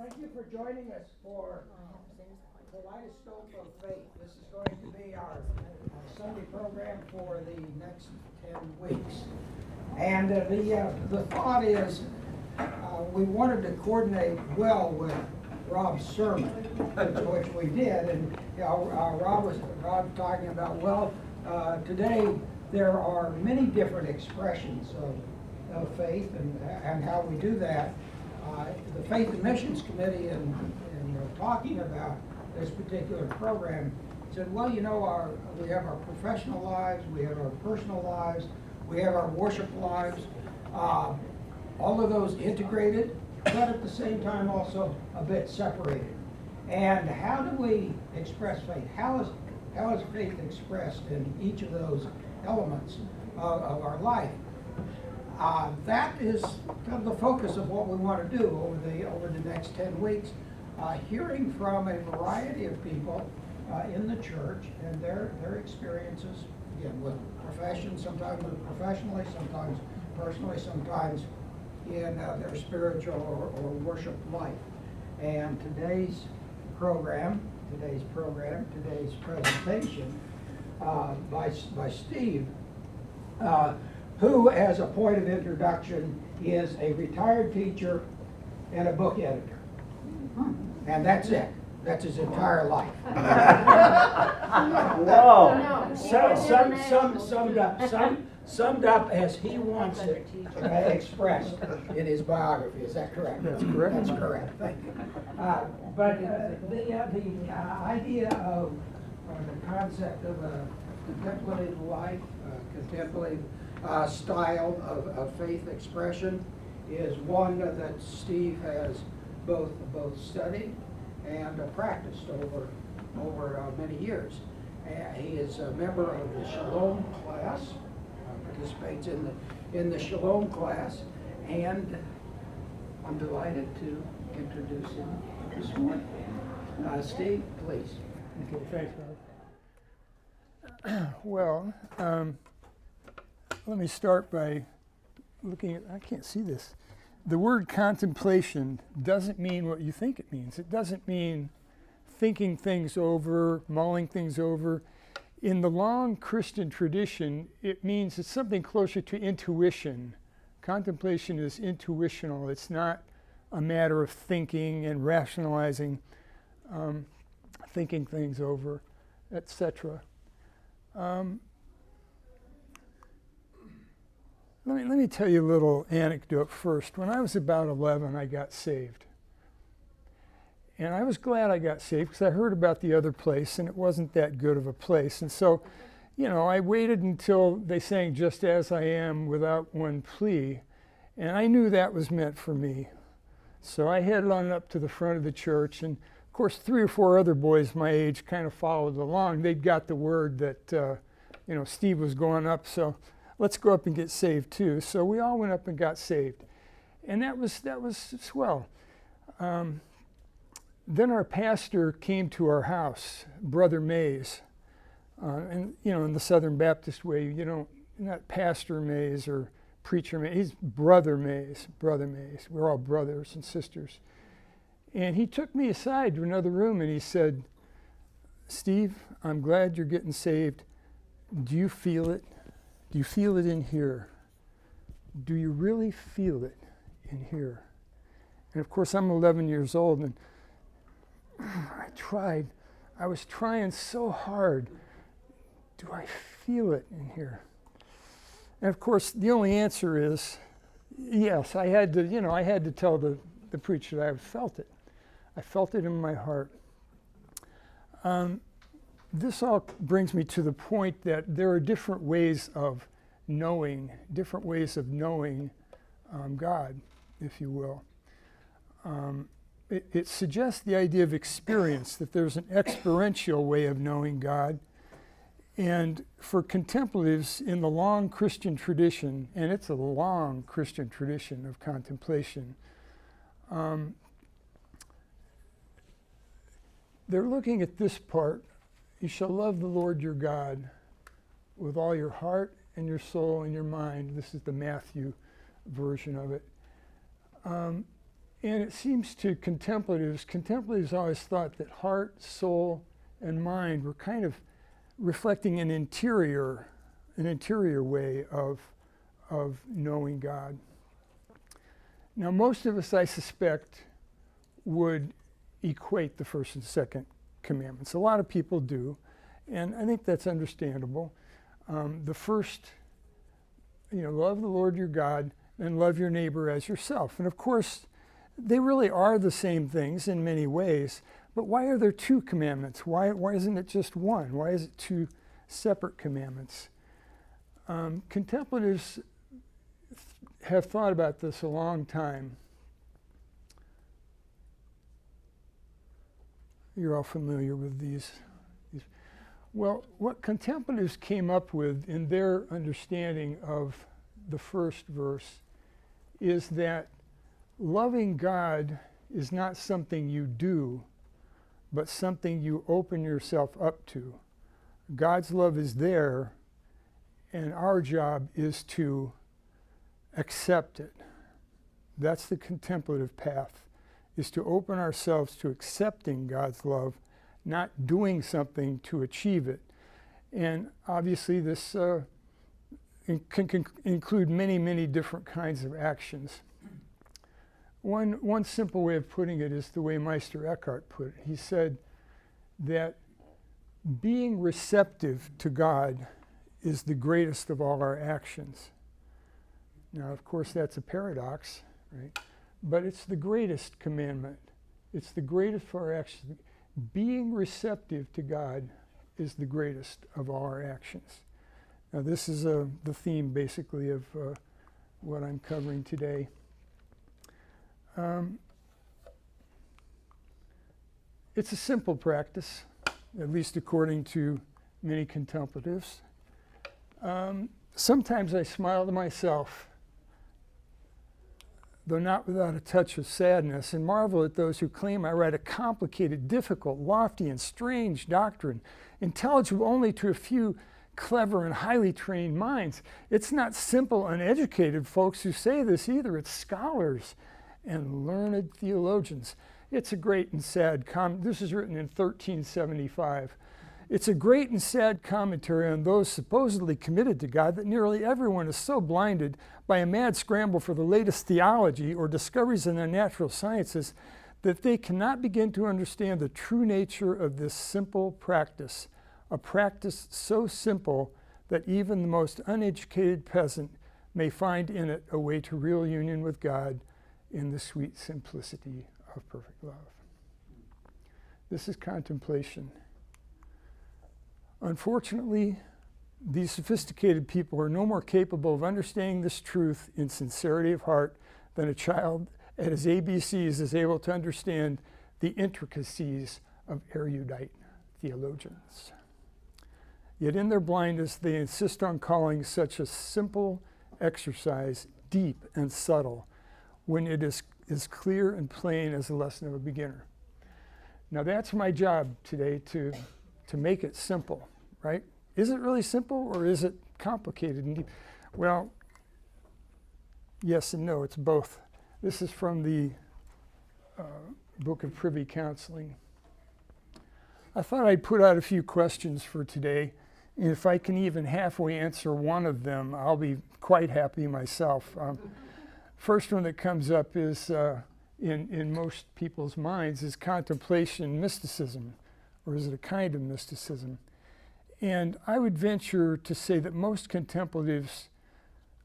Thank you for joining us for Kaleidoscope of Faith. This is going to be our Sunday program for the next 10 weeks. And the thought is we wanted to coordinate well with Rob's sermon, which we did. And Rob was talking about, today there are many different expressions of faith and how we do that. The Faith and Missions Committee, in talking about this particular program, said, well, we have our professional lives, we have our personal lives, we have our worship lives, all of those integrated, but at the same time also a bit separated. And how do we express faith? How is faith expressed in each of those elements of our life? That is kind of the focus of what we want to do over the next 10 weeks, hearing from a variety of people in the church and their experiences, again, with professions, sometimes professionally, sometimes personally, sometimes in their spiritual or worship life. And today's presentation by Steve, who, as a point of introduction, is a retired teacher and a book editor. And that's it. That's his entire life. Whoa! Summed up as he wants it expressed in his biography. Is that correct? That's correct. That's correct. Thank you. But the idea of the concept of a contemplative life, contemplative style of faith expression is one that Steve has both studied and practiced over many years. He is a member of the Shalom class, participates in the Shalom class, and I'm delighted to introduce him this morning. Steve, please. Okay, thanks, Rob. Well, let me start by looking at, I can't see this. The word contemplation doesn't mean what you think it means. It doesn't mean thinking things over, mulling things over. In the long Christian tradition, it means it's something closer to intuition. Contemplation is intuitional. It's not a matter of thinking and rationalizing, thinking things over, etc. Let me tell you a little anecdote first. When I was about 11, I got saved. And I was glad I got saved because I heard about the other place and it wasn't that good of a place. And so, I waited until they sang "Just As I Am" without one plea. And I knew that was meant for me. So I headed on up to the front of the church. And of course, 3 or 4 other boys my age kind of followed along. They'd got the word that, Steve was going up. So let's go up and get saved too. So we all went up and got saved. And that was swell. Then our pastor came to our house, Brother Mays. And, in the Southern Baptist way, not Pastor Mays or Preacher Mays. He's Brother Mays. We're all brothers and sisters. And he took me aside to another room and he said, "Steve, I'm glad you're getting saved. Do you feel it? Do you feel it in here? Do you really feel it in here?" And of course, I'm 11 years old, and I was trying so hard. Do I feel it in here? And of course, the only answer is yes. I had to tell the preacher that I felt it. I felt it in my heart. This all brings me to the point that there are different ways of knowing God, if you will. It suggests the idea of experience, that there's an experiential way of knowing God. And for contemplatives in the long Christian tradition, and it's a long Christian tradition of contemplation, they're looking at this part: you shall love the Lord your God with all your heart and your soul and your mind. This is the Matthew version of it. And it seems to contemplatives always thought that heart, soul, and mind were kind of reflecting an interior way of knowing God. Now, most of us, I suspect, would equate the first and second commandments. A lot of people do, and I think that's understandable. The first, love the Lord your God and love your neighbor as yourself. And of course, they really are the same things in many ways, but why are there two commandments? Why isn't it just one? Why is it two separate commandments? Contemplatives have thought about this a long time. You're all familiar with these. Well, what contemplatives came up with in their understanding of the first verse is that loving God is not something you do, but something you open yourself up to. God's love is there, and our job is to accept it. That's the contemplative path, is to open ourselves to accepting God's love, not doing something to achieve it. And obviously this can include many, many different kinds of actions. One simple way of putting it is the way Meister Eckhart put it. He said that being receptive to God is the greatest of all our actions. Now, of course, that's a paradox, right? But it's the greatest commandment. It's the greatest for our actions. Being receptive to God is the greatest of all our actions. Now, this is the theme, basically, of what I'm covering today. It's a simple practice, at least according to many contemplatives. Sometimes I smile to myself, though not without a touch of sadness, and marvel at those who claim I write a complicated, difficult, lofty, and strange doctrine, intelligible only to a few clever and highly trained minds. It's not simple, uneducated folks who say this either. It's scholars and learned theologians. It's a great and sad this is written in 1375. It's a great and sad commentary on those supposedly committed to God that nearly everyone is so blinded by a mad scramble for the latest theology or discoveries in the natural sciences that they cannot begin to understand the true nature of this simple practice, a practice so simple that even the most uneducated peasant may find in it a way to real union with God in the sweet simplicity of perfect love. This is contemplation. Unfortunately, these sophisticated people are no more capable of understanding this truth in sincerity of heart than a child at his ABCs is able to understand the intricacies of erudite theologians. Yet in their blindness, they insist on calling such a simple exercise deep and subtle when it is as clear and plain as the lesson of a beginner. Now that's my job today, to make it simple, right? Is it really simple or is it complicated and deep? Well, yes and no, it's both. This is from the Book of Privy Counseling. I thought I'd put out a few questions for today, and if I can even halfway answer one of them, I'll be quite happy myself. First one that comes up is, in most people's minds, is contemplation mysticism, or is it a kind of mysticism? And I would venture to say that most contemplatives,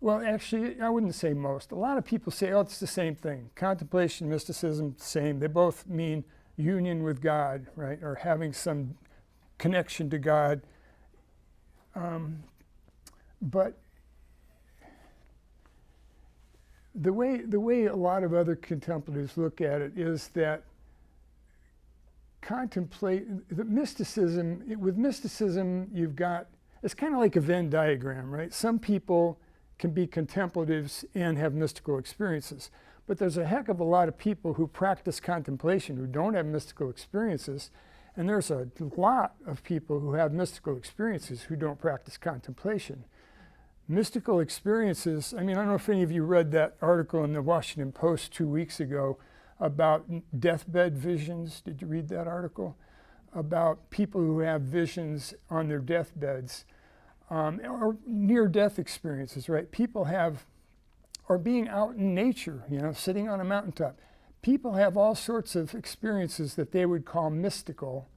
well, actually, I wouldn't say most. A lot of people say, oh, it's the same thing. Contemplation, mysticism, same. They both mean union with God, right, or having some connection to God. But the way a lot of other contemplatives look at it is that with mysticism, you've got, it's kind of like a Venn diagram, right? Some people can be contemplatives and have mystical experiences, but there's a heck of a lot of people who practice contemplation who don't have mystical experiences, and there's a lot of people who have mystical experiences who don't practice contemplation. Mystical experiences, I mean, I don't know if any of you read that article in the Washington Post 2 weeks ago about deathbed visions. Did you read that article? About people who have visions on their deathbeds, or near-death experiences, right? People have, or being out in nature, you know, sitting on a mountaintop. People have all sorts of experiences that they would call mystical,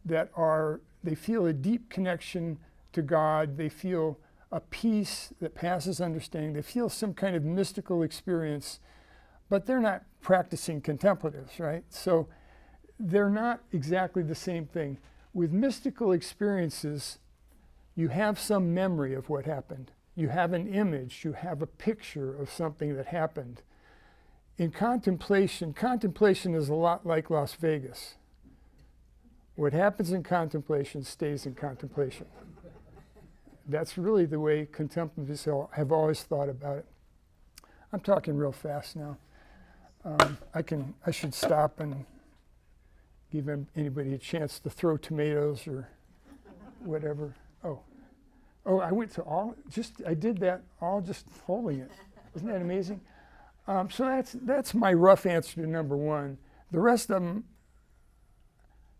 that are, they feel a deep connection to God, they feel a peace that passes understanding, they feel some kind of mystical experience, but they're not practicing contemplatives, right? So they're not exactly the same thing. With mystical experiences, you have some memory of what happened. You have an image, you have a picture of something that happened. In contemplation, contemplation is a lot like Las Vegas. What happens in contemplation stays in contemplation. That's really the way contemplatives have always thought about it. I'm talking real fast now. I should stop and give anybody a chance to throw tomatoes or whatever. Oh, I went to I did that all just holding it. Isn't that amazing? So that's my rough answer to number one. The rest of them,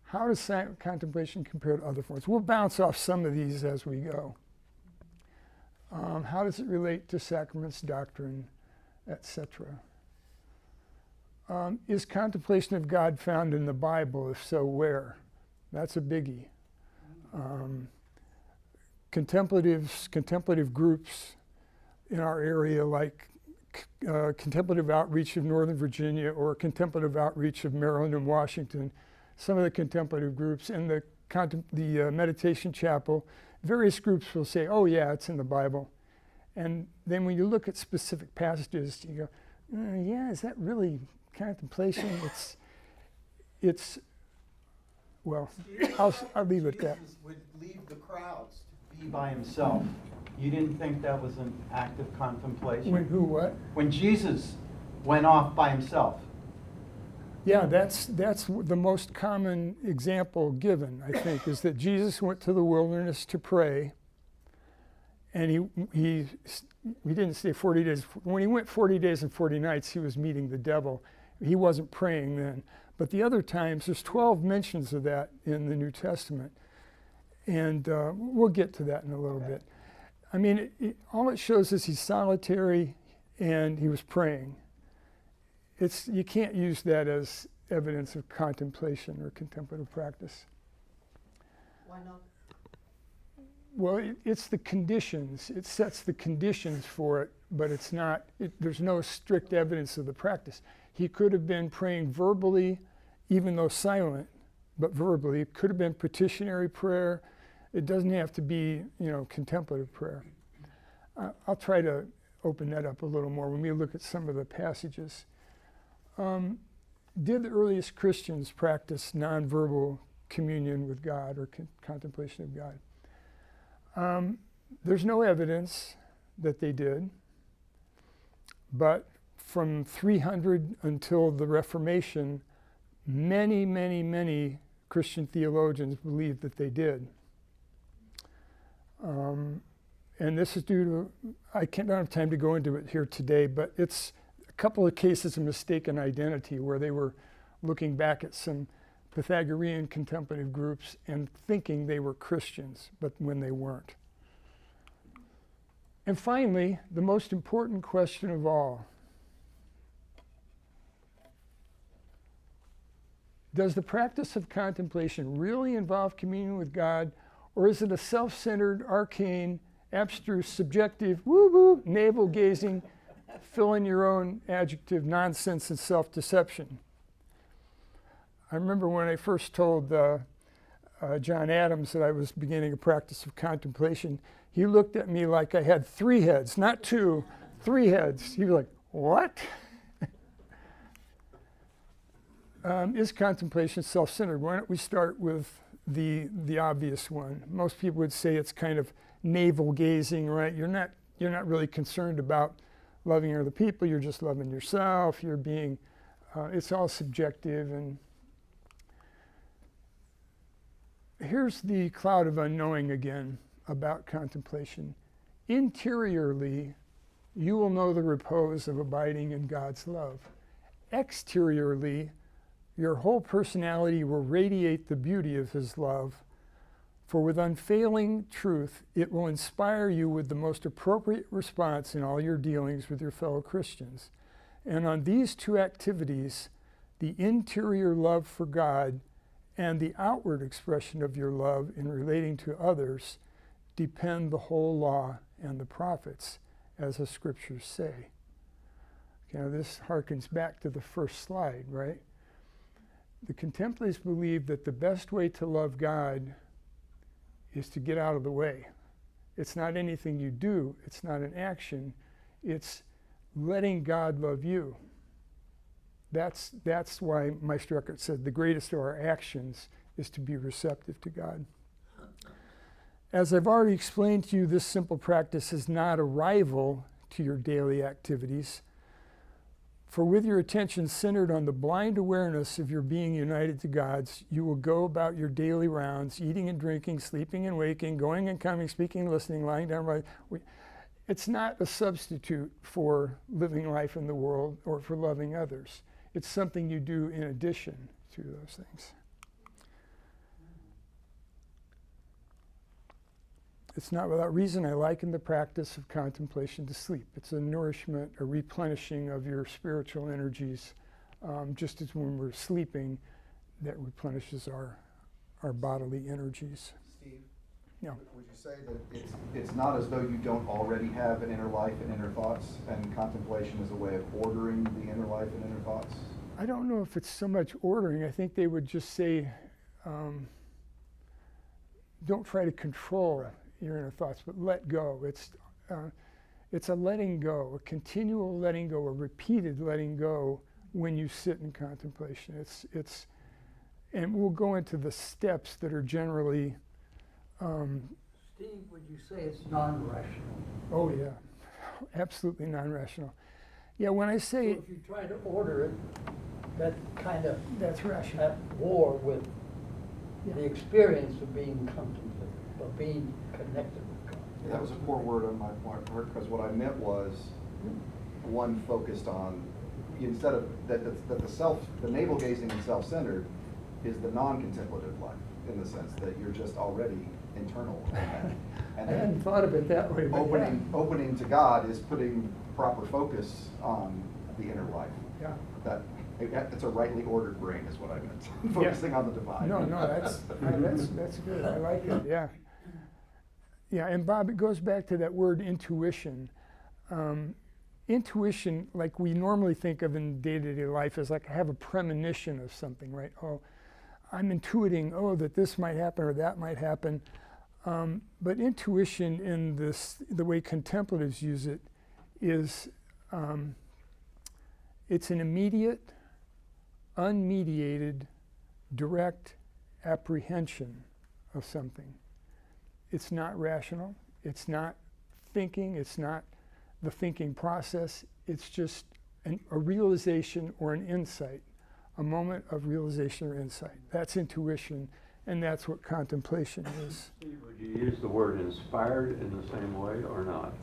how does contemplation compare to other forms? We'll bounce off some of these as we go. How does it relate to sacraments, doctrine, etc.? Is contemplation of God found in the Bible? If so, where? That's a biggie. Contemplative groups in our area, like Contemplative Outreach of Northern Virginia or Contemplative Outreach of Maryland and Washington, some of the contemplative groups, and the Meditation Chapel, various groups will say, oh yeah, it's in the Bible. And then when you look at specific passages, you go, yeah, is that really contemplation? Well, I'll leave it at that. Jesus would leave the crowds to be by himself. You didn't think that was an act of contemplation? What? When Jesus went off by himself. Yeah, that's the most common example given, I think, is that Jesus went to the wilderness to pray, and he didn't stay 40 days. When he went 40 days and 40 nights, he was meeting the devil. He wasn't praying then. But the other times, there's 12 mentions of that in the New Testament, and we'll get to that in a little bit. I mean, all it shows is he's solitary and he was praying. You can't use that as evidence of contemplation or contemplative practice. Why not? Well, it's the conditions. It sets the conditions for it, but it's not, there's no strict evidence of the practice. He could have been praying verbally, even though silent, but verbally. It could have been petitionary prayer. It doesn't have to be, contemplative prayer. I'll try to open that up a little more when we look at some of the passages. Did the earliest Christians practice nonverbal communion with God or contemplation of God? There's no evidence that they did, but from 300 until the Reformation, many, many, many Christian theologians believed that they did. And this is due to, I don't have time to go into it here today, but it's a couple of cases of mistaken identity where they were looking back at some Pythagorean contemplative groups and thinking they were Christians, but when they weren't. And finally, the most important question of all. Does the practice of contemplation really involve communion with God, or is it a self-centered, arcane, abstruse, subjective, woo-woo, navel-gazing, fill in your own adjective nonsense and self-deception? I remember when I first told John Adams that I was beginning a practice of contemplation, he looked at me like I had 3 heads, not 2, 3 heads. He was like, what? Is contemplation self-centered? Why don't we start with the obvious one? Most people would say it's kind of navel-gazing, right? You're not really concerned about loving other people. You're just loving yourself. You're being. It's all subjective. And here's the cloud of unknowing again about contemplation. Interiorly, you will know the repose of abiding in God's love. exteriorly, your whole personality will radiate the beauty of his love. For with unfailing truth, it will inspire you with the most appropriate response in all your dealings with your fellow Christians. And on these two activities, the interior love for God and the outward expression of your love in relating to others, depend the whole law and the prophets, as the scriptures say. Now this harkens back to the first slide, right? The contemplatives believe that the best way to love God is to get out of the way. It's not anything you do, it's not an action, it's letting God love you. That's why Meister Eckhart said the greatest of our actions is to be receptive to God. As I've already explained to you, this simple practice is not a rival to your daily activities. For with your attention centered on the blind awareness of your being united to God's, you will go about your daily rounds, eating and drinking, sleeping and waking, going and coming, speaking and listening, lying down. It's not a substitute for living life in the world or for loving others. It's something you do in addition to those things. It's not without reason I liken the practice of contemplation to sleep. It's a nourishment, a replenishing of your spiritual energies, just as when we're sleeping, that replenishes our bodily energies. Steve, Yeah. would you say that it's not as though you don't already have an inner life and inner thoughts, and contemplation is a way of ordering the inner life and inner thoughts? I don't know if it's so much ordering. I think they would just say, don't try to control your inner thoughts, but let go. It's a letting go, a continual letting go, a repeated letting go when you sit in contemplation. And we'll go into the steps that are generally. Steve, would you say it's non-rational? Oh yeah, absolutely non-rational. Yeah, when I say So if you try to order it, that kind of that's rational. at war with the experience of being contemplative, of being connected with God. That was a poor word on my part, because what I meant was one focused on, instead of that the navel gazing and self-centered is the non-contemplative life, in the sense that you're just already internal. And I hadn't thought of it that way. But opening to God is putting proper focus on the inner life. Yeah. It's a rightly ordered brain is what I meant. Focusing on the divine. No, that's good. I like it. Yeah. Yeah, and Bob, it goes back to that word intuition. Intuition, like we normally think of in day-to-day life, is like I have a premonition of something, right? Oh, I'm intuiting, that this might happen or that might happen. But intuition in the way contemplatives use it is it's an immediate, unmediated, direct apprehension of something. It's not rational, it's not thinking, it's not the thinking process, it's just a realization or an insight, a moment of realization or insight. That's intuition, and that's what contemplation is. Steve, would you use the word inspired in the same way or not?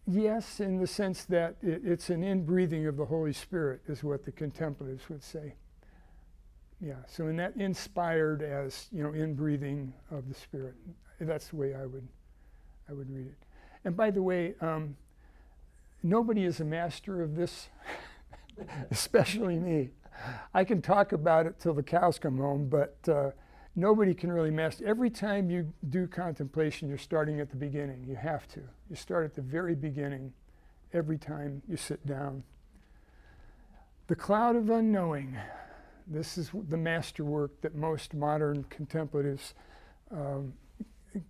Yes, in the sense that it's an inbreathing of the Holy Spirit is what the contemplatives would say. Yeah, so in that inspired as, inbreathing of the Spirit. That's the way I would read it. And by the way, nobody is a master of this, especially me. I can talk about it till the cows come home, but nobody can really master. Every time you do contemplation, you're starting at the beginning. You have to. You start at the very beginning every time you sit down. The cloud of unknowing. This is the masterwork that most modern contemplatives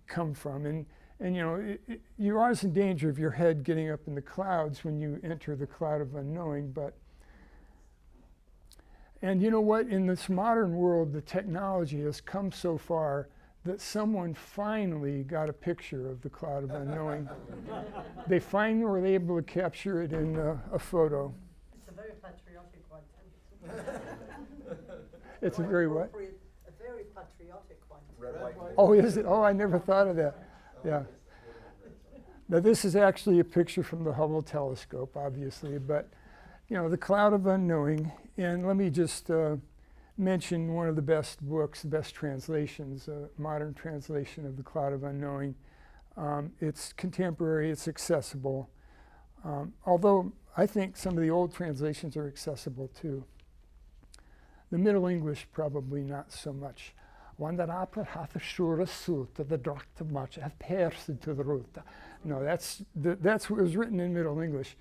come from. And you're always in danger of your head getting up in the clouds when you enter the cloud of unknowing. And you know what? In this modern world, the technology has come so far that someone finally got a picture of the cloud of unknowing. They finally were able to capture it in a photo. It's a very patriotic one, too. It's a very what? A very patriotic one. Red, white, Oh, is it? Oh, I never thought of that. Yeah. Now, this is actually a picture from the Hubble telescope, obviously, but you know, The Cloud of Unknowing. And let me just mention one of the best books, the best translations, modern translation of The Cloud of Unknowing. It's contemporary, it's accessible. Although I think some of the old translations are accessible too. The Middle English, probably not so much. One that opera hath a sure suit that the doctor much hath pierced into the root. No, that's what was written in Middle English.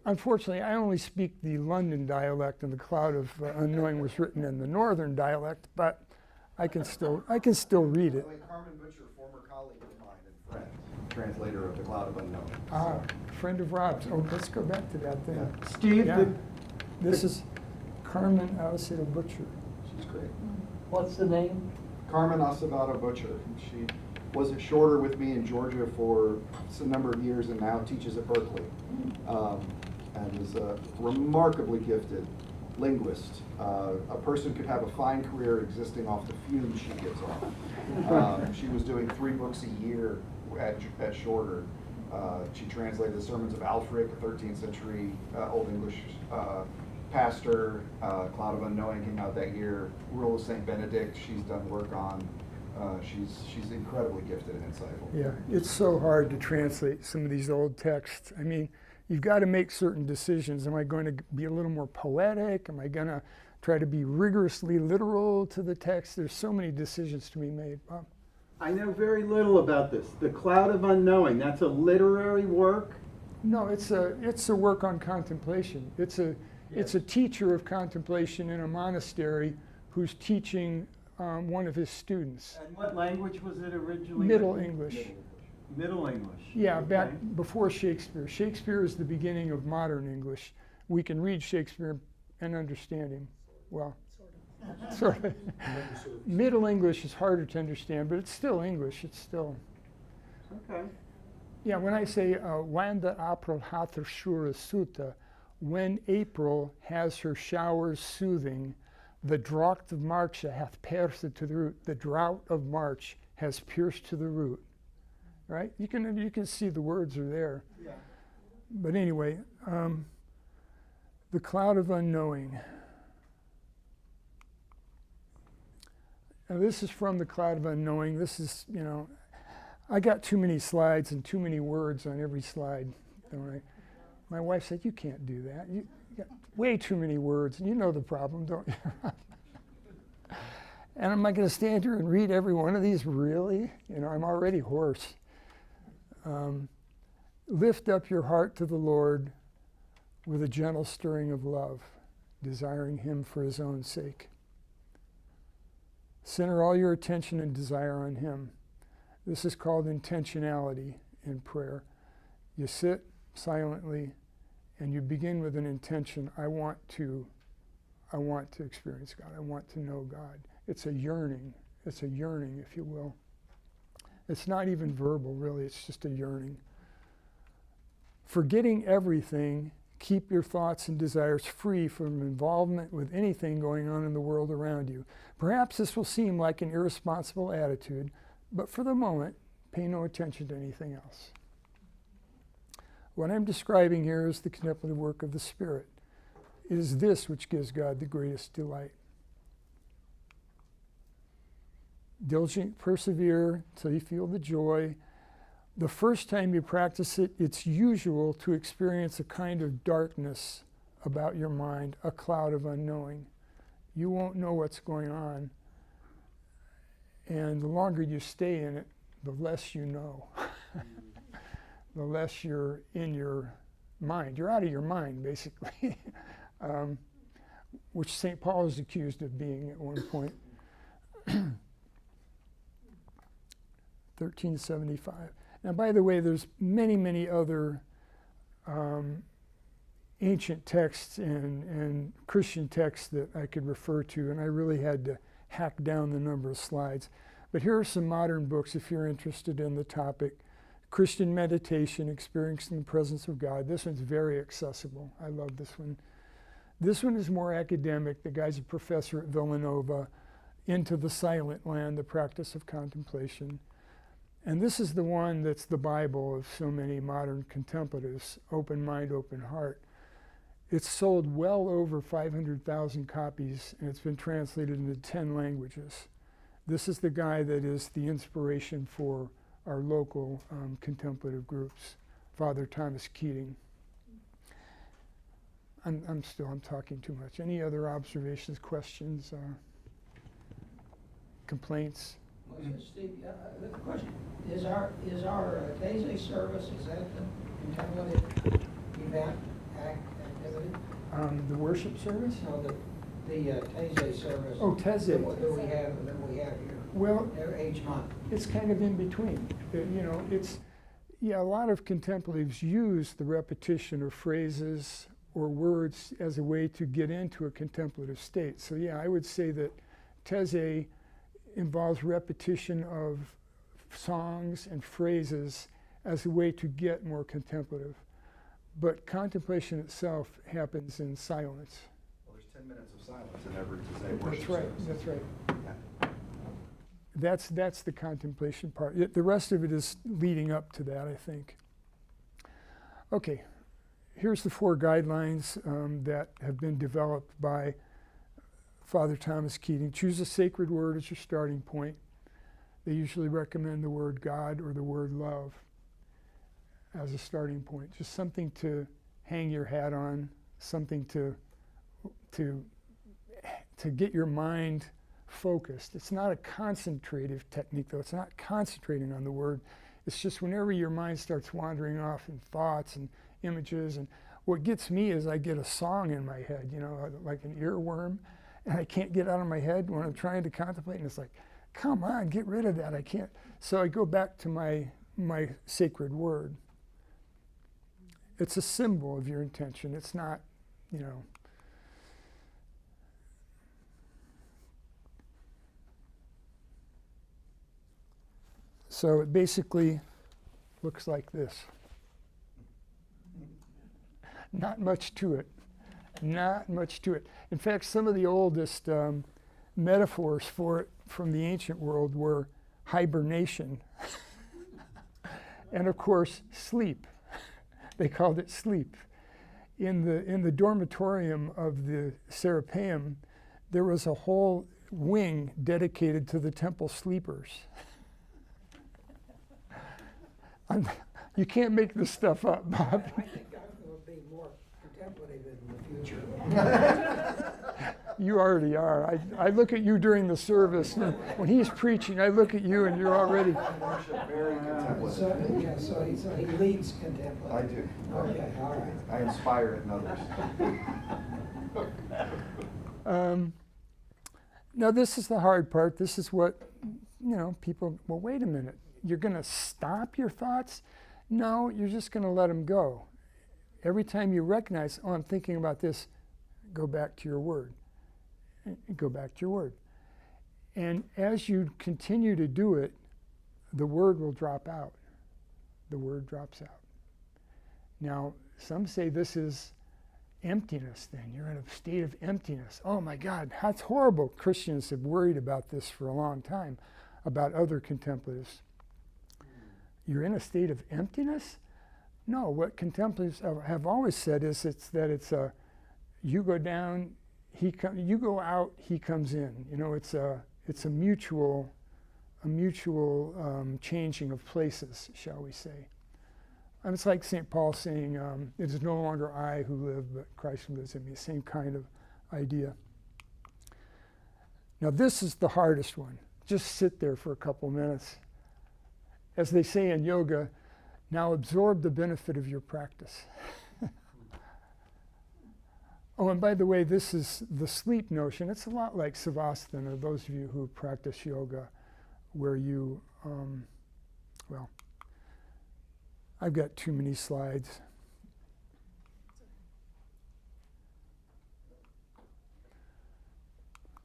Unfortunately, I only speak the London dialect, and The Cloud of Unknowing was written in the Northern dialect, but I can still read it. By the way, Carmen Butcher, former colleague of mine and friend, translator of The Cloud of Unknown. Ah, friend of Rob's. Oh, let's go back to that then. Yeah. Steve, Yeah. This is Carmen Acevedo Butcher. She's great. What's the name? Carmen Acevedo Butcher. She was at Shorter with me in Georgia for a number of years and now teaches at Berkeley. And is a remarkably gifted linguist. A person could have a fine career existing off the fumes she gives off. She was doing 3 books a year at Shorter. She translated the sermons of Alfred, a 13th century Old English pastor. Cloud of Unknowing came out that year. Rule of St. Benedict she's done work on. She's incredibly gifted and insightful. Yeah, it's so hard to translate some of these old texts. I mean, you've got to make certain decisions. Am I going to be a little more poetic? Am I going to try to be rigorously literal to the text? There's so many decisions to be made. Bob? I know very little about this. The Cloud of Unknowing, that's a literary work? No, it's a work on contemplation. It's a teacher of contemplation in a monastery who's teaching one of his students. And what language was it originally? Middle written? English. Middle English. Yeah, Okay. back before Shakespeare. Shakespeare is the beginning of modern English. We can read Shakespeare and understand him well. Sort of. Middle English is harder to understand, but it's still English. It's still. Okay. Yeah, when I say when the April hath her sure suta, when April has her showers soothing, the drought of March hath pierced to the root. The drought of March has pierced to the root. Right? You can see the words are there. Yeah. But anyway, The Cloud of Unknowing. Now this is from The Cloud of Unknowing. This is, you know, I got too many slides and too many words on every slide, don't I? My wife said, you can't do that. You got way too many words, and you know the problem, don't you? And am I going to stand here and read every one of these? Really? You know, I'm already hoarse. Lift up your heart to the Lord with a gentle stirring of love, desiring him for his own sake. Center all your attention and desire on him. This is called intentionality in prayer. You sit silently and you begin with an intention. I want to experience God. I want to know God. It's a yearning. It's a yearning, if you will. It's not even verbal, really. It's just a yearning. Forgetting everything, keep your thoughts and desires free from involvement with anything going on in the world around you. Perhaps this will seem like an irresponsible attitude, but for the moment, pay no attention to anything else. What I'm describing here is the contemplative work of the Spirit. It is this which gives God the greatest delight. Diligent, persevere till you feel the joy. The first time you practice it, it's usual to experience a kind of darkness about your mind, a cloud of unknowing. You won't know what's going on. And the longer you stay in it, the less you know. The less you're in your mind. You're out of your mind, basically, which St. Paul is accused of being at one point. 1375. Now, by the way, there's many, many other ancient texts and Christian texts that I could refer to, and I really had to hack down the number of slides. But here are some modern books if you're interested in the topic. Christian Meditation, Experiencing the Presence of God. This one's very accessible. I love this one. This one is more academic. The guy's a professor at Villanova. Into the Silent Land, the Practice of Contemplation. And this is the one that's the Bible of so many modern contemplatives, Open Mind, Open Heart. It's sold well over 500,000 copies, and it's been translated into 10 languages. This is the guy that is the inspiration for our local contemplative groups, Father Thomas Keating. I'm talking too much. Any other observations, questions, complaints? Well, so Steve, the question, is our Daisy service, is that the contemplative event activity? The worship service? No, the Taizé service. Oh, Taizé. That we have here. Well, Each month. it's kind of in between. A lot of contemplatives use the repetition of phrases or words as a way to get into a contemplative state. So yeah, I would say that Taizé involves repetition of songs and phrases as a way to get more contemplative. But contemplation itself happens in silence. Well, there's 10 minutes of silence in every Taizé worship That's right, service. that's right. Yeah. That's the contemplation part. The rest of it is leading up to that, I think. Okay, here's the 4 guidelines that have been developed by Father Thomas Keating. Choose a sacred word as your starting point. They usually recommend the word God or the word love as a starting point. Just something to hang your hat on, something to get your mind focused. It's not a concentrative technique, though. It's not concentrating on the word. It's just whenever your mind starts wandering off in thoughts and images, and what gets me is I get a song in my head, like an earworm, and I can't get out of my head when I'm trying to contemplate, and it's like, come on, get rid of that. I can't. So I go back to my sacred word. It's a symbol of your intention. It's not, So it basically looks like this. Not much to it. Not much to it. In fact, some of the oldest metaphors for it from the ancient world were hibernation and, of course, sleep. They called it sleep. In the dormitorium of the Serapeum, there was a whole wing dedicated to the temple sleepers. You can't make this stuff up, Bob. I think I will be more contemplative in the future. You already are. I look at you during the service. When he's preaching, I look at you and you're already. Worship very contemplative. So he leads contemplative. I do. Okay, all right. I inspire it in others. Now this is the hard part. This is what, people, well, wait a minute. You're going to stop your thoughts? No, you're just going to let them go. Every time you recognize, oh, I'm thinking about this, go back to your word. Go back to your word. And as you continue to do it, the word will drop out. The word drops out. Now, some say this is emptiness then. You're in a state of emptiness. Oh my God, that's horrible. Christians have worried about this for a long time, about other contemplatives. You're in a state of emptiness? No, what contemplatives have always said is you go down, you go out, he comes in. It's a mutual changing of places, shall we say. And it's like St. Paul saying, it is no longer I who live, but Christ who lives in me. Same kind of idea. Now this is the hardest one. Just sit there for a couple minutes. As they say in yoga, now absorb the benefit of your practice. Oh, and by the way, this is the sleep notion. It's a lot like Savasana, those of you who practice yoga, where you, I've got too many slides.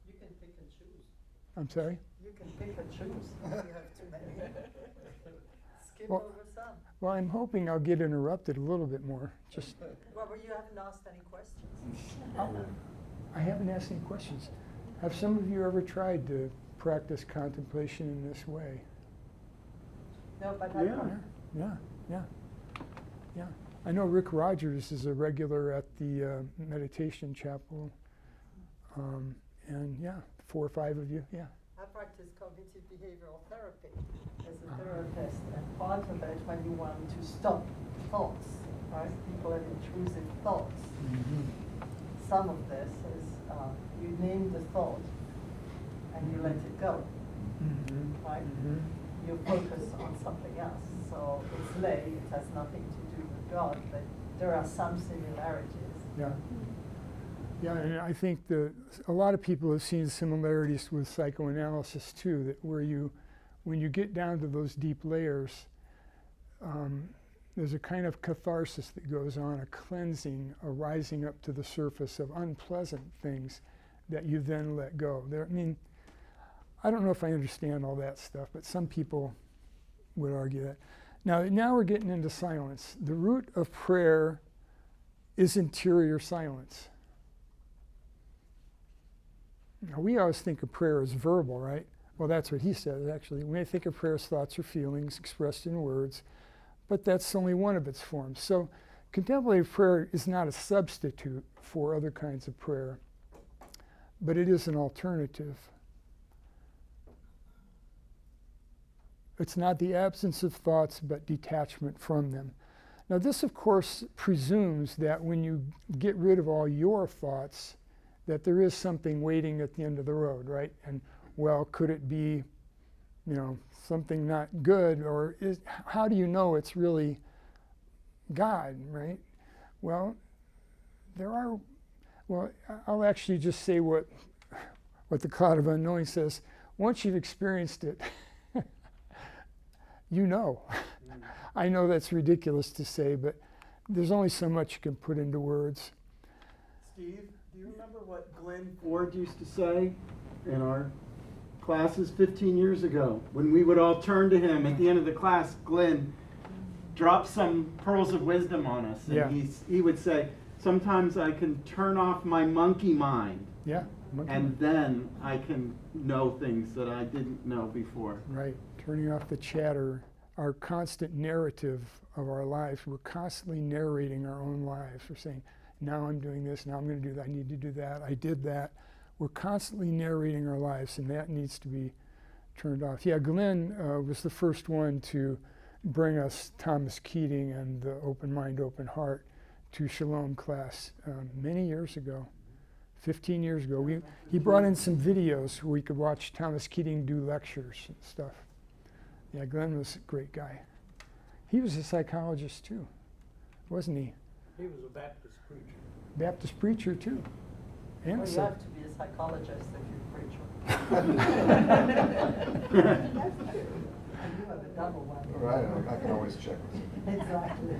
You can pick and choose. I'm sorry? You can pick and choose if you have too many. Skip Well- over some. Well, I'm hoping I'll get interrupted a little bit more. Just, Robert, you haven't asked any questions. I haven't asked any questions. Have some of you ever tried to practice contemplation in this way? No, but Yeah. I know Rick Rogers is a regular at the meditation chapel. And yeah, 4 or 5 of you, yeah. I practice cognitive behavioral therapy as a therapist, and part of it, when you want to stop thoughts, right? People have intrusive thoughts. Some of this is you name the thought and you let it go, right? You focus on something else. So it's lay, it has nothing to do with God, but there are some similarities. Yeah. Yeah, and I think a lot of people have seen similarities with psychoanalysis too, that when you get down to those deep layers, there's a kind of catharsis that goes on, a cleansing, a rising up to the surface of unpleasant things that you then let go. I mean, I don't know if I understand all that stuff, but some people would argue that. Now we're getting into silence. The root of prayer is interior silence. Now, we always think of prayer as verbal, right? Well, that's what he says, actually. We may think of prayer as thoughts or feelings expressed in words, but that's only one of its forms. So contemplative prayer is not a substitute for other kinds of prayer, but it is an alternative. It's not the absence of thoughts, but detachment from them. Now, this, of course, presumes that when you get rid of all your thoughts, that there is something waiting at the end of the road, right? And, well, could it be, something not good, or how do you know it's really God, right? Well, I'll actually just say what the cloud of unknowing says. Once you've experienced it, you know. I know that's ridiculous to say, but there's only so much you can put into words. Steve, do you remember what Glenn Ford used to say in our classes 15 years ago? When we would all turn to him at the end of the class, Glenn dropped some pearls of wisdom on us. And Yeah. he would say, sometimes I can turn off my monkey mind. Yeah. And then I can know things that I didn't know before. Right. Turning off the chatter, our constant narrative of our lives. We're constantly narrating our own lives. We're saying, now I'm doing this, now I'm going to do that, I need to do that, I did that. We're constantly narrating our lives, and that needs to be turned off. Yeah, Glenn was the first one to bring us Thomas Keating and the Open Mind, Open Heart to Shalom class many years ago, 15 years ago. He brought in some videos where we could watch Thomas Keating do lectures and stuff. Yeah, Glenn was a great guy. He was a psychologist too, wasn't he? He was a Baptist preacher. Baptist preacher too. And Well, you have to be a psychologist if you're a preacher. That's true. And you have a double one. Right, I can always check with you. Exactly.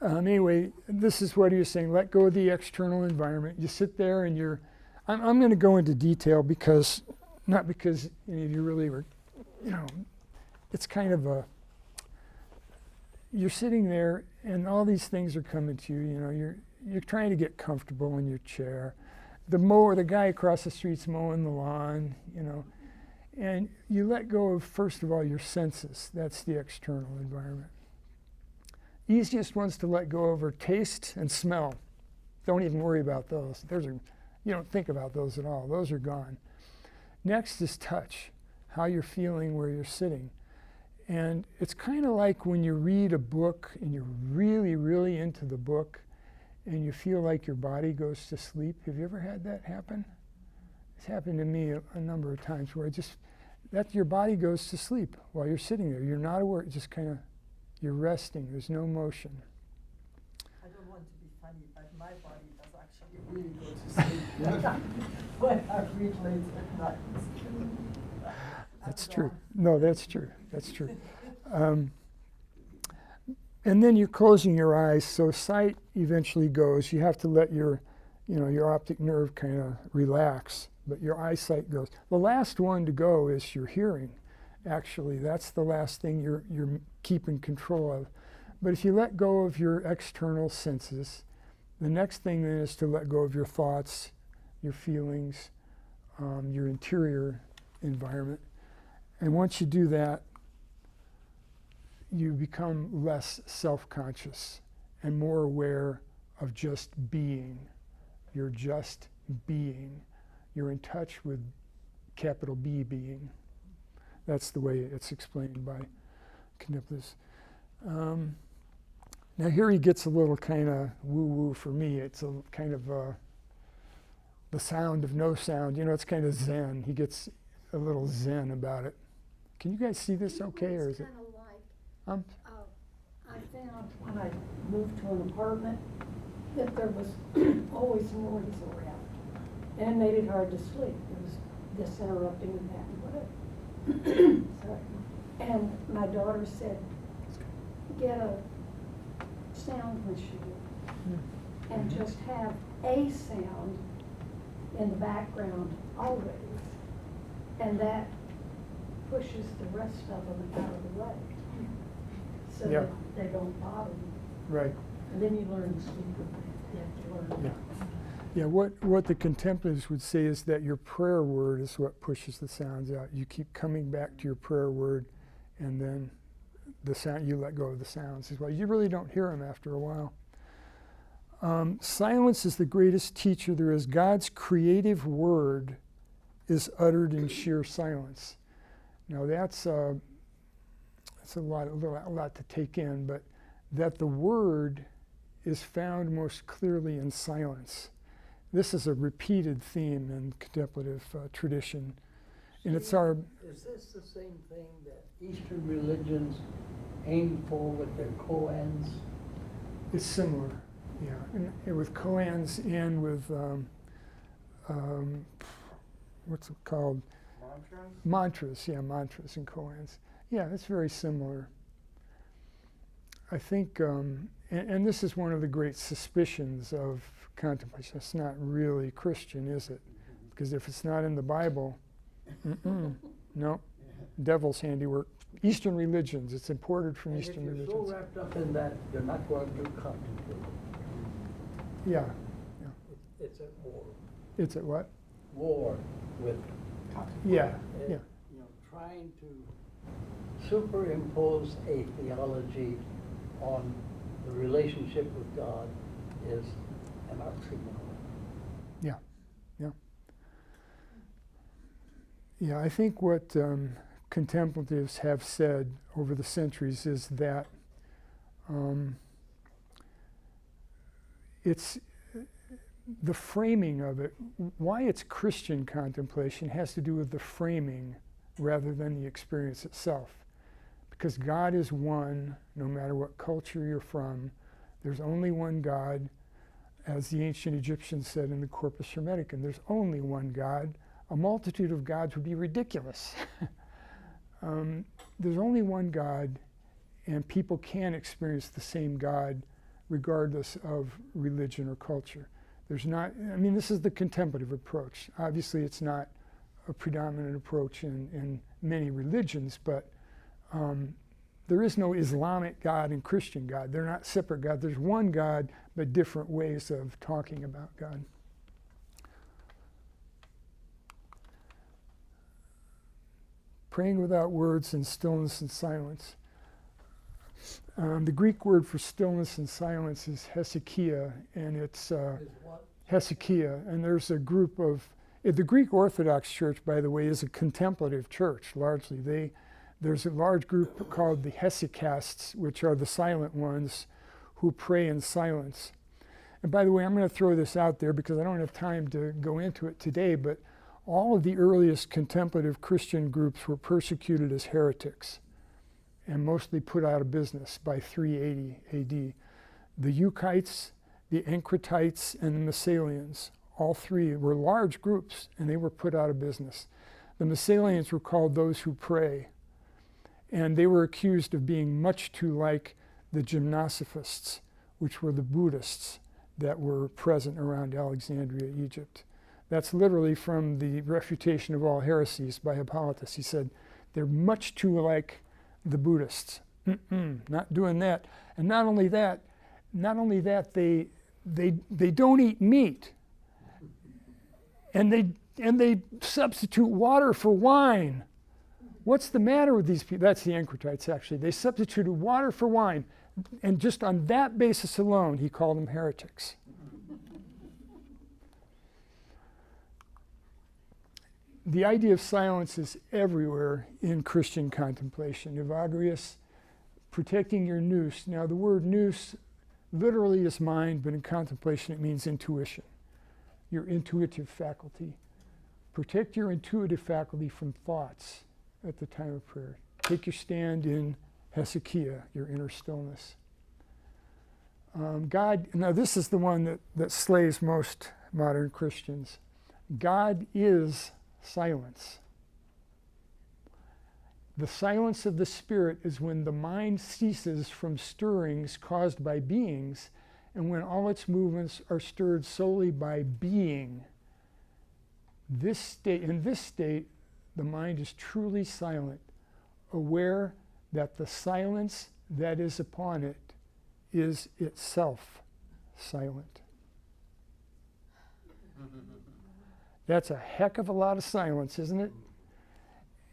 Anyway, this is what he was saying. Let go of the external environment. You sit there and I'm going to go into detail because, not because any of you really were, it's kind of you're sitting there and all these things are coming to you. You're trying to get comfortable in your chair. The guy across the street's mowing the lawn, and you let go of, first of all, your senses. That's the external environment. Easiest ones to let go of are taste and smell. Don't even worry about those. You don't think about those at all. Those are gone. Next is touch, how you're feeling where you're sitting. And it's kind of like when you read a book and you're really, really into the book and you feel like your body goes to sleep. Have you ever had that happen? It's happened to me a number of times where your body goes to sleep while you're sitting there. You're not aware, just kind of, you're resting. There's no motion. I don't want to be funny, but my body does actually really go to sleep when I read late at night. That's true. No, that's true. That's true. And then you're closing your eyes, so sight eventually goes. You have to let your optic nerve kind of relax, but your eyesight goes. The last one to go is your hearing. Actually, that's the last thing you're keeping control of. But if you let go of your external senses, the next thing then is to let go of your thoughts, your feelings, your interior environment. And once you do that, you become less self-conscious and more aware of just being. You're just being. You're in touch with capital B being. That's the way it's explained by Contemplatives. Now here he gets a little kind of woo-woo for me. It's a kind of the sound of no sound. You know, it's kind of Zen. He gets a little Zen about it. Can you guys see this okay, or is it? I found when I moved to an apartment that there was always noise around, and it made it hard to sleep. It was this interrupting and that and whatever. Sorry. And my daughter said, get a sound machine and just have a sound in the background always, and that pushes the rest of them out of the way, so Yeah. that they don't bother you. Right. And then you learn to sleep with them. You have to learn. Yeah. Yeah, what the Contemplatives would say is that your prayer word is what pushes the sounds out. You keep coming back to your prayer word, and then the sound, you let go of the sounds as well. You really don't hear them after a while. Silence is the greatest teacher there is. God's creative word is uttered in sheer silence. Now that's a lot to take in, but that the word is found most clearly in silence. This is a repeated theme in contemplative tradition, and it's our. Is this the same thing that Eastern religions aim for with their koans? It's similar, yeah, and with koans and with what's it called? Mantras, yeah, mantras and koans. Yeah, it's very similar. I think, and this is one of the great suspicions of contemplation. It's not really Christian, is it? Because if it's not in the Bible, no, devil's handiwork. Eastern religions, it's imported from And Eastern if you're religions. so wrapped up in that, you're not going to contemplate. Yeah, It's at war. it's at what? War with, Yeah, yeah. you know, trying to superimpose a theology on the relationship with God is an oxymoron. Yeah, yeah. Yeah, I think what contemplatives have said over the centuries is that it's the framing of it. Why it's Christian contemplation has to do with the framing rather than the experience itself. Because God is one, no matter what culture you're from. There's only one God. As the ancient Egyptians said in the Corpus Hermeticum, there's only one God. A multitude of gods would be ridiculous. There's only one God, and people can experience the same God regardless of religion or culture. There's not, I mean, this is the contemplative approach. Obviously, it's not a predominant approach in many religions, but there is no Islamic God and Christian God. They're not separate gods. There's one God, but different ways of talking about God. Praying without words in stillness and silence. The Greek word for stillness and silence is hesychia, and it's Is what? hesychia. And there's a group of, the Greek Orthodox Church, by the way, is a contemplative church, largely. There's a large group called the hesychasts, which are the silent ones who pray in silence. And by the way, I'm going to throw this out there because I don't have time to go into it today, but all of the earliest contemplative Christian groups were persecuted as heretics and mostly put out of business by 380 AD. The Euchites, the Encratites, and the Massalians, all three were large groups, and they were put out of business. The Massalians were called those who pray, and they were accused of being much too like the Gymnosophists, which were the Buddhists that were present around Alexandria, Egypt. That's literally from the Refutation of All Heresies by Hippolytus. He said, they're much too like the Buddhists. Not doing that. And not only that, they don't eat meat. And they substitute water for wine. What's the matter with these people? That's the Ankratites, actually. They substituted water for wine. And just on that basis alone, he called them heretics. The idea of silence is everywhere in Christian contemplation. Evagrius, protecting your nous. Now, the word nous literally is mind, but in contemplation it means intuition, your intuitive faculty. Protect your intuitive faculty from thoughts at the time of prayer. Take your stand in Hezekiah, your inner stillness. God, now this is the one that slays most modern Christians. God is silence. The silence of the Spirit is when the mind ceases from stirrings caused by beings, and when all its movements are stirred solely by being. In this state, the mind is truly silent, aware that the silence that is upon it is itself silent. That's a heck of a lot of silence, isn't it?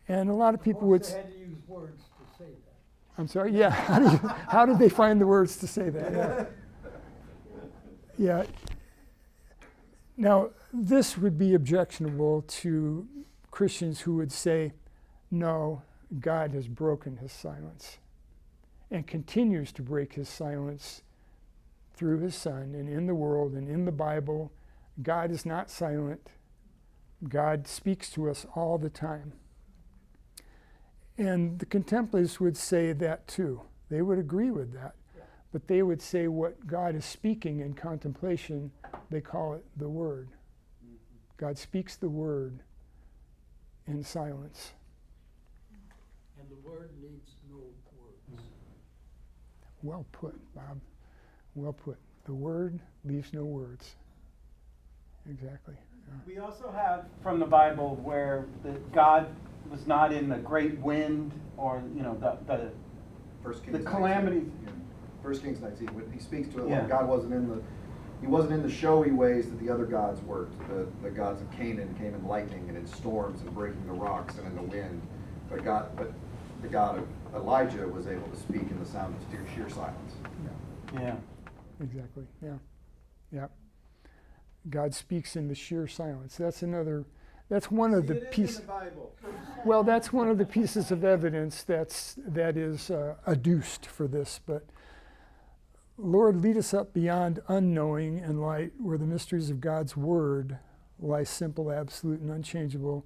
And a lot of people would. They had to use words to say that. I'm sorry. Yeah. How did they find the words to say that? Yeah. Yeah. Now, this would be objectionable to Christians who would say, no, God has broken his silence and continues to break his silence through his Son and in the world and in the Bible. God is not silent. God speaks to us all the time. And the contemplatives would say that too. They would agree with that. Yeah. But they would say what God is speaking in contemplation, they call it the Word. God speaks the Word in silence. And the Word needs no words. Well put, Bob. Well put. The Word leaves no words. Exactly. Yeah. We also have from the Bible where God was not in the great wind or the First Kings calamity. 19. Yeah. First Kings 19. When he speaks to it, Yeah. like God wasn't in the showy ways that the other gods worked. The gods of Canaan came in lightning and in storms and breaking the rocks and in the wind. But the God of Elijah was able to speak in the sound of sheer silence. Yeah. Exactly. Yeah. Yeah. God speaks in the sheer silence. That's one of the pieces. Well, that's one of the pieces of evidence that is adduced for this. But Lord, lead us up beyond unknowing and light, where the mysteries of God's Word lie simple, absolute, and unchangeable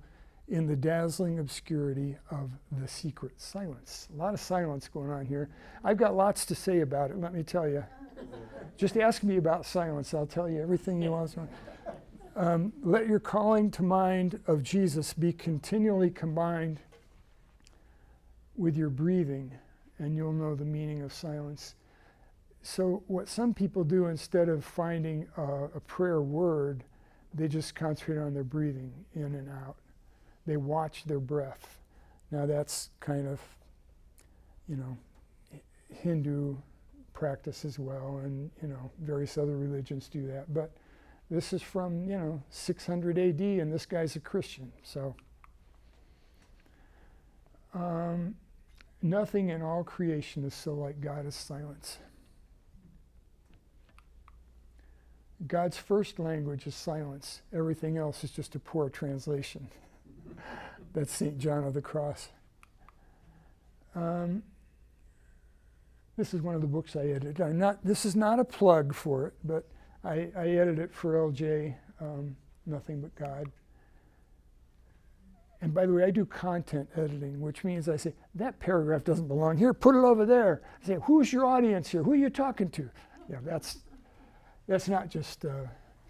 in the dazzling obscurity of the secret silence. A lot of silence going on here. I've got lots to say about it, let me tell you. Just ask me about silence. I'll tell you everything you want to know. Let your calling to mind of Jesus be continually combined with your breathing, and you'll know the meaning of silence. So what some people do, instead of finding a prayer word, they just concentrate on their breathing in and out. They watch their breath. Now that's kind of, Hindu practice as well, and various other religions do that. But this is from 600 AD, and this guy's a Christian. So nothing in all creation is so like God as silence. God's first language is silence. Everything else is just a poor translation. That's St. John of the Cross. This is one of the books I edited. This is not a plug for it, but I edited it for LJ, Nothing But God. And by the way, I do content editing, which means I say, that paragraph doesn't belong here, put it over there. I say, who's your audience here? Who are you talking to? Yeah, that's not just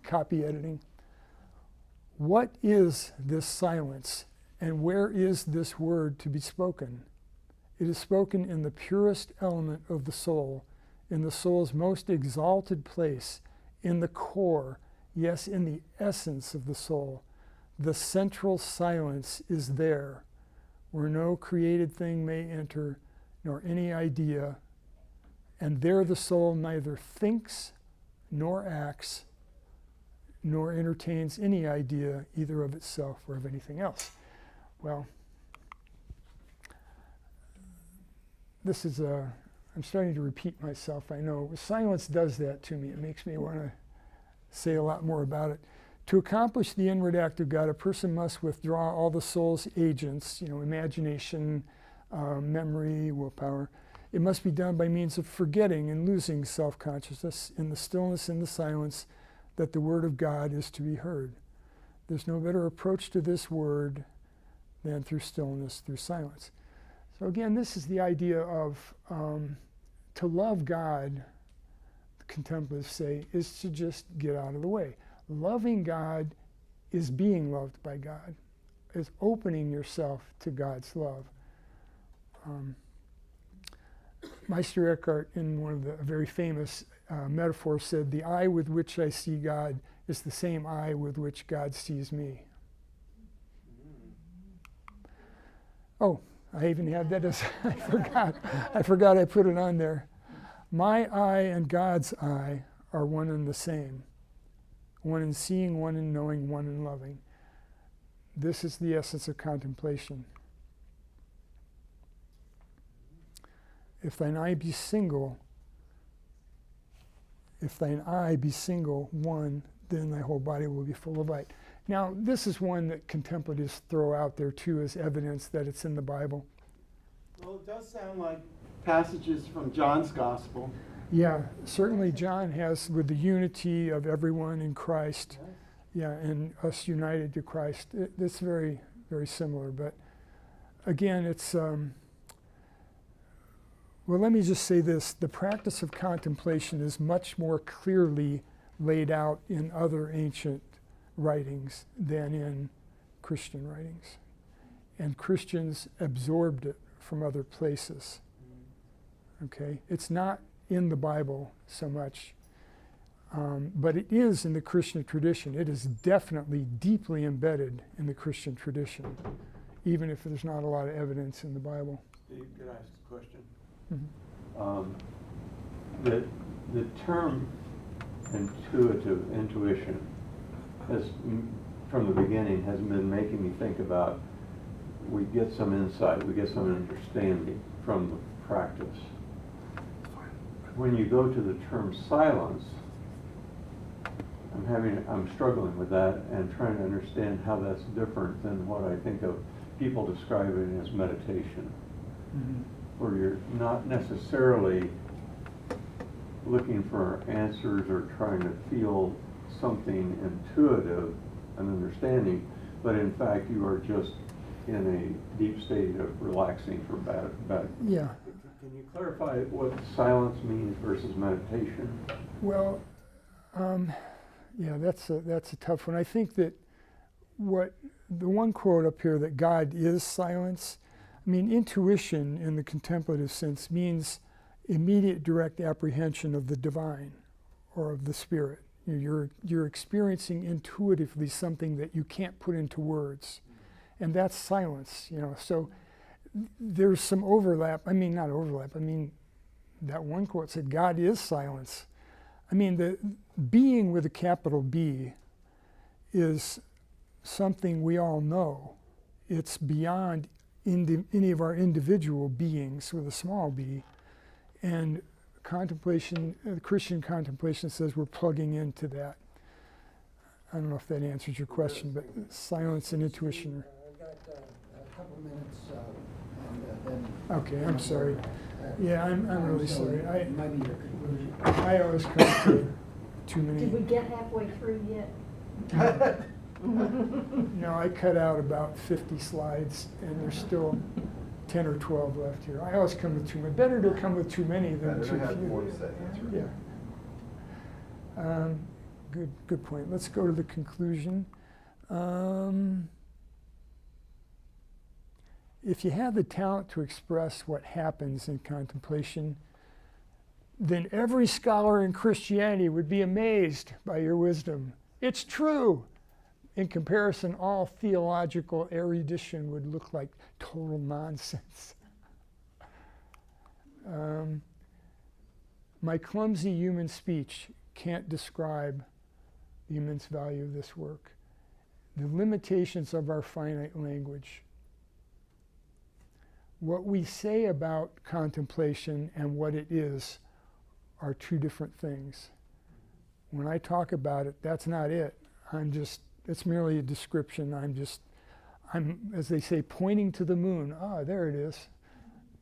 copy editing. What is this silence, and where is this word to be spoken? It is spoken in the purest element of the soul, in the soul's most exalted place, in the core, yes, in the essence of the soul. The central silence is there, where no created thing may enter, nor any idea, and there the soul neither thinks nor acts, nor entertains any idea either of itself or of anything else. Well, this is I'm starting to repeat myself, I know. Silence does that to me. It makes me want to say a lot more about it. To accomplish the inward act of God, a person must withdraw all the soul's agents, imagination, memory, willpower. It must be done by means of forgetting and losing self-consciousness in the stillness and the silence that the Word of God is to be heard. There's no better approach to this Word than through stillness, through silence. So again, this is the idea of to love God, the contemplatives say, is to just get out of the way. Loving God is being loved by God, is opening yourself to God's love. Meister Eckhart, in one of the very famous metaphors, said, "The eye with which I see God is the same eye with which God sees me." Oh, I even had that as, I forgot I put it on there. My eye and God's eye are one and the same. One in seeing, one in knowing, one in loving. This is the essence of contemplation. If thine eye be single, one, then thy whole body will be full of light. Now, this is one that contemplatives throw out there too as evidence that it's in the Bible. Well, it does sound like passages from John's Gospel. Yeah, certainly John has, with the unity of everyone in Christ, yeah, and us united to Christ. It's very, very similar. But again, it's, well, let me just say this. The practice of contemplation is much more clearly laid out in other ancient writings than in Christian writings. And Christians absorbed it from other places. Okay? It's not in the Bible so much, but it is in the Christian tradition. It is definitely deeply embedded in the Christian tradition, even if there's not a lot of evidence in the Bible. Steve, could I ask a question? Mm-hmm. The term intuition has, from the beginning, has been making me think about, we get some insight, we get some understanding from the practice. When you go to the term silence, I'm struggling with that and trying to understand how that's different than what I think of people describing as meditation, Mm-hmm. where you're not necessarily looking for answers or trying to feel something intuitive and understanding, but in fact you are just in a deep state of relaxing for about. Yeah. Can you clarify what silence means versus meditation? Well, yeah, that's a tough one. I think that what the one quote up here, that God is silence, I mean, intuition in the contemplative sense means immediate direct apprehension of the divine or of the spirit. You're experiencing intuitively something that you can't put into words, and that's silence. So there's some overlap. I mean, not overlap. I mean, that one quote said, "God is silence." I mean, the being with a capital B is something we all know. It's beyond any of our individual beings with a small b. And contemplation, Christian contemplation says we're plugging into that. I don't know if that answers your question, but silence and intuition. I've got a couple minutes, and then. Okay, I'm sorry. Yeah, I'm really sorry. Maybe your conclusion. I always come to too many. Did we get halfway through yet? No, I cut out about 50 slides, and there's still 10 or 12 left here. I always come with too many. Better to come with too many than Better too to have few. more to say, that's right. Yeah. Good point. Let's go to the conclusion. If you have the talent to express what happens in contemplation, then every scholar in Christianity would be amazed by your wisdom. It's true. In comparison, all theological erudition would look like total nonsense. My clumsy human speech can't describe the immense value of this work. The limitations of our finite language what we say about contemplation and what it is are two different things. When I talk about it, that's not it. It's merely a description. I'm, as they say, pointing to the moon. Ah, there it is.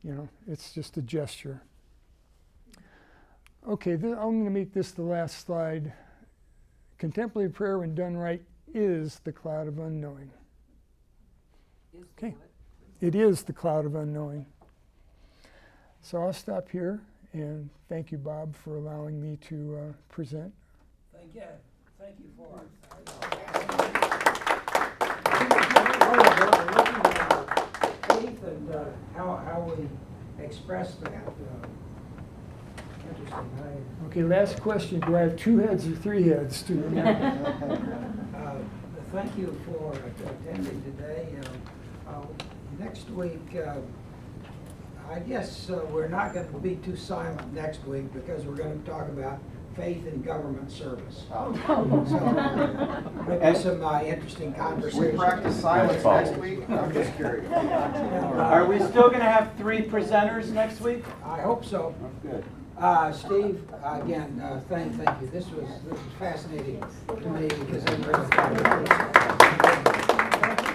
You know, it's just a gesture. Okay, I'm going to make this the last slide. Contemplative prayer, when done right, is the cloud of unknowing. Okay, it is the cloud of unknowing. So I'll stop here, and thank you, Bob, for allowing me to present. Thank you for it. Faith and how we express that. Interesting. Okay, last question. Do I have 2 heads or 3 heads to Thank you for attending today. Next week, I guess we're not going to be too silent next week because we're going to talk about faith in government service. So maybe some interesting conversations. We practice silence next week? I'm just curious. Are we still going to have 3 presenters next week? I hope so. Good. Steve, again, thank you. This was fascinating to me because I'm really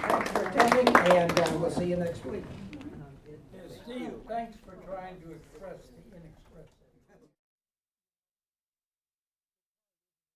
Thanks for attending, and we'll see you next week. Steve, thanks for trying to express